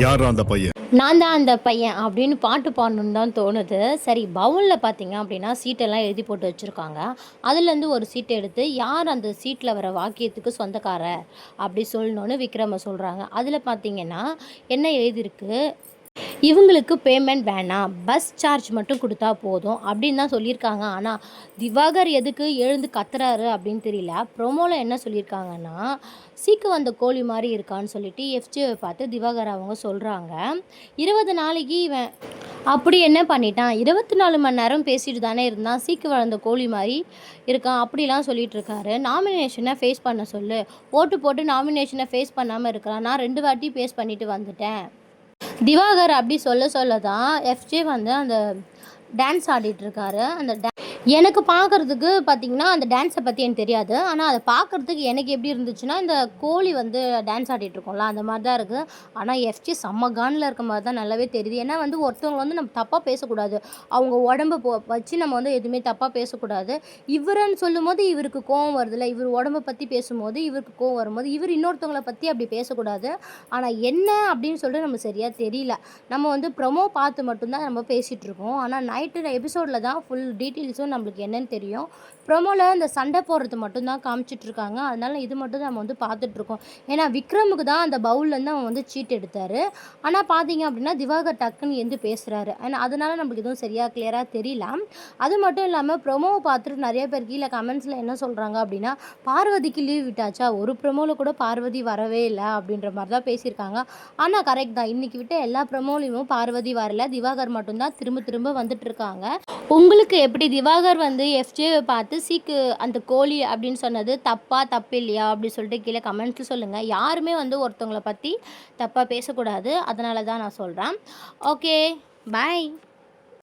யார் அந்த பையன்? நான் தான் அந்த பையன் அப்படின்னு பாட்டு பாடணுன்னு தான் தோணுது. சரி, பவுலில் பார்த்தீங்க அப்படின்னா சீட்டெல்லாம் எழுதி போட்டு வச்சுருக்காங்க. அதுலேருந்து ஒரு சீட் எடுத்து யார் அந்த சீட்டில் வர வாக்கியத்துக்கு சொந்தக்காரர் அப்படி சொல்லணுன்னு விக்ரம சொல்கிறாங்க. அதில் பார்த்தீங்கன்னா என்ன எழுதியிருக்கு, இவங்களுக்கு பேமெண்ட் வேணாம், பஸ் சார்ஜ் மட்டும் கொடுத்தா போதும் அப்படின்னு தான் சொல்லியிருக்காங்க. ஆனால் திவாகர் எதுக்கு எழுந்து கத்துறாரு அப்படின்னு தெரியல. ப்ரோமோவில் என்ன சொல்லியிருக்காங்கன்னா, சீக்கு வந்த கோழி மாதிரி இருக்கான்னு சொல்லிட்டு எஃப்ஜேவை பார்த்து திவாகர் அவங்க சொல்கிறாங்க. 20 நாளைக்கு இவன் அப்படி என்ன பண்ணிட்டான், 24 மணி நேரம் பேசிட்டு தானே இருந்தான், சீக்கு வளர்ந்த கோழி மாதிரி இருக்கான் அப்படிலாம் சொல்லிட்டு இருக்காரு. நாமினேஷனை ஃபேஸ் பண்ண சொல்லு, ஓட்டு போட்டு நாமினேஷனை ஃபேஸ் பண்ணாமல் இருக்கிறான், நான் 2 வாட்டி ஃபேஸ் பண்ணிட்டு வந்துட்டேன். திவாகர் அப்படி சொல்ல தான் எஃப்ஜே வந்து அந்த டான்ஸ் ஆடிட்டுருக்காரு. எனக்கு பார்க்குறதுக்கு பார்த்திங்கன்னா அந்த டான்ஸை பற்றி எனக்கு தெரியாது. ஆனால் அதை பார்க்குறதுக்கு எனக்கு எப்படி இருந்துச்சுன்னா, இந்த கோழி வந்து டான்ஸ் ஆடிட்டுருக்கோம்ல அந்த மாதிரி தான் இருக்குது. ஆனால் எஃப்ஜே செம்ம கானில் இருக்க மாதிரி தான் நல்லாவே தெரியுது. ஏன்னா வந்து ஒருத்தவங்க வந்து நம்ம தப்பாக பேசக்கூடாது, அவங்க உடம்பை வச்சு நம்ம வந்து எதுவுமே தப்பாக பேசக்கூடாது. இவருன்னு சொல்லும்போது இவருக்கு கோவம் வருதுல்ல, இவர் உடம்பை பற்றி பேசும்போது இவருக்கு கோவம் வரும்போது இவர் இன்னொருத்தவங்களை பற்றி அப்படி பேசக்கூடாது. ஆனால் என்ன அப்படின்னு சொல்லிட்டு நம்ம சரியாக தெரியல. நம்ம வந்து ப்ரொமோ பார்த்து மட்டும்தான் நம்ம பேசிகிட்ருக்கோம். ஆனால் நைட்டு எபிசோடில் தான் ஃபுல் டீட்டெயில்ஸும் நம்மளுக்கு என்னன்னு தெரியும். ப்ரோமோவில் இந்த சண்டை போடுறது மட்டும்தான் காமிச்சிட்ருக்காங்க. அதனால் இது மட்டும் நம்ம வந்து பார்த்துட்ருக்கோம். ஏன்னா விக்ரமுக்கு தான் அந்த பவுல்லேருந்து அவன் வந்து சீட் எடுத்தார். ஆனால் பார்த்தீங்க அப்படின்னா திவாகர் டக்குன்னு எந்து பேசுகிறாரு. ஆனால் அதனால் நம்மளுக்கு எதுவும் சரியாக கிளியராக தெரியல. அது மட்டும் இல்லாமல் ப்ரொமோவை பார்த்துட்டு நிறைய பேர் கீழே கமெண்ட்ஸில் என்ன சொல்கிறாங்க அப்படின்னா, பார்வதிக்கு லீவ் விட்டாச்சா, ஒரு ப்ரொமோவில் கூட பார்வதி வரவே இல்லை அப்படின்ற மாதிரி தான் பேசியிருக்காங்க. ஆனால் கரெக்ட் தான், இன்றைக்கி விட்ட எல்லா ப்ரொமோலையும் பார்வதி வரல, திவாகர் மட்டும்தான் திரும்ப திரும்ப வந்துட்டுருக்காங்க. உங்களுக்கு எப்படி திவாகர் வந்து எஃப்ஜேவை பார்த்து சீக்கு அந்த கோழி அப்படின்னு சொன்னது தப்பு இல்லையா அப்படி சொல்லிட்டு கீழே கமெண்ட்ஸில் சொல்லுங்கள். யாருமே வந்து ஒருத்தவங்களை பற்றி தப்பாக பேசக்கூடாது, அதனால தான் நான் சொல்கிறேன். ஓகே, பாய்.